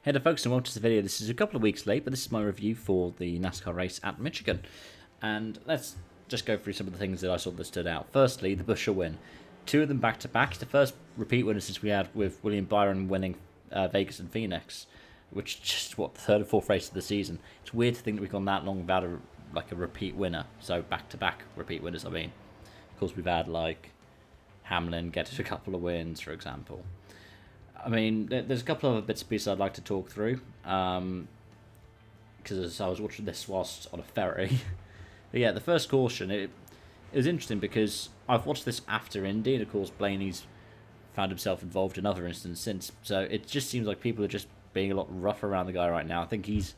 Hey there folks, and welcome to the video. This is a couple of weeks late, but this is my review for the NASCAR race at Michigan. And let's just go through some of the things that I saw that stood out. Firstly, the Buescher win. Two of them back-to-back. It's the first repeat winner since we had with William Byron winning Vegas and Phoenix, which is just, what, the third or fourth race of the season. It's weird to think that we've gone that long without a repeat winner. So back-to-back repeat winners, I mean. Of course, we've had, like, Hamlin get a couple of wins, for example. I mean, there's a couple of other bits and pieces I'd like to talk through, because I was watching this whilst on a ferry. But yeah, the first caution, it was interesting because I've watched this after Indy, and of course Blaney's found himself involved in other instances since, so it just seems like people are just being a lot rough around the guy right now. I think he's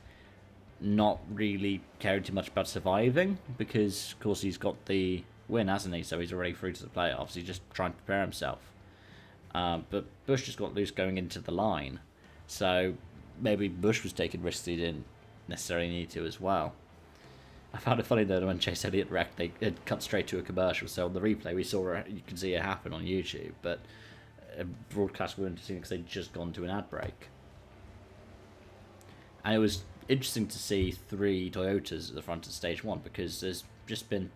not really caring too much about surviving, because of course he's got the win, hasn't he? So he's already through to the playoffs. He's just trying to prepare himself. But Busch just got loose going into the line, so maybe Busch was taking risks he didn't necessarily need to as well. I found it funny though when Chase Elliott wrecked, they had cut straight to a commercial, so on the replay we saw you can see it happen on YouTube, but broadcast weren't seeing because they'd just gone to an ad break. And it was interesting to see three Toyotas at the front of stage one, because there's just been,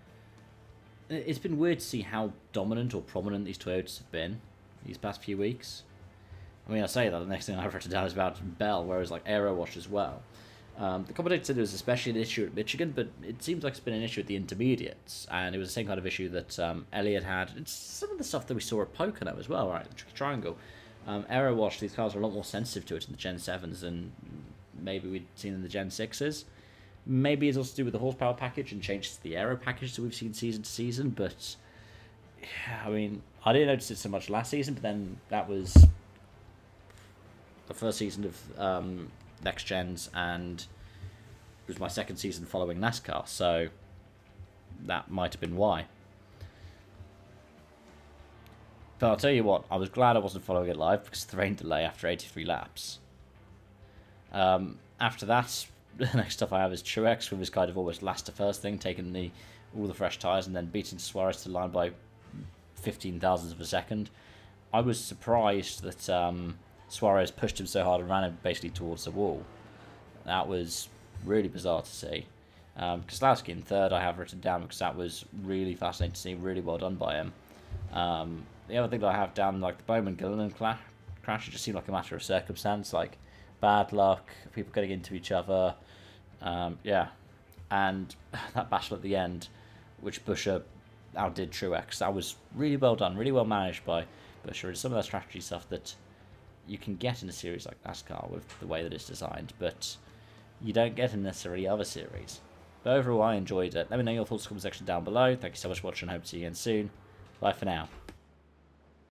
it's been weird to see how dominant or prominent these Toyotas have been these past few weeks. I mean, I say that, the next thing I've written down is about Bell, whereas like Aero Wash as well. The commentator said it was especially an issue at Michigan, but it seems like it's been an issue at the intermediates, and it was the same kind of issue that Elliott had. It's some of the stuff that we saw at Pocono as well, right? The Tricky Triangle. Aero Wash, these cars are a lot more sensitive to it in the Gen 7s than maybe we'd seen in the Gen 6s. Maybe it's also to do with the horsepower package and changes to the aero package that we've seen season to season, but I mean, I didn't notice it so much last season, but then that was the first season of Next Gens, and it was my second season following NASCAR, so that might have been why. But I'll tell you what, I was glad I wasn't following it live because of the rain delay after 83 laps. After that, the next stuff I have is Truex with his kind of almost last to first thing, taking all the fresh tyres and then beating Suarez to the line by 15 thousandths of a second. I was surprised that Suarez pushed him so hard and ran him basically towards the wall. That was really bizarre to see. Keselowski in third I have written down because that was really fascinating to see, really well done by him. The other thing that I have down, like the Bowman-Gilliland crash, it just seemed like a matter of circumstance, like bad luck, people getting into each other, yeah. And that battle at the end, which Buescher outdid Truex, that was really well done, really well managed by Buescher. It's some of that strategy stuff that you can get in a series like NASCAR with the way that it's designed, but you don't get in necessarily other series. But overall, I enjoyed it. Let me know your thoughts in the comment section down below. Thank you so much for watching. I hope to see you again soon. Bye for now.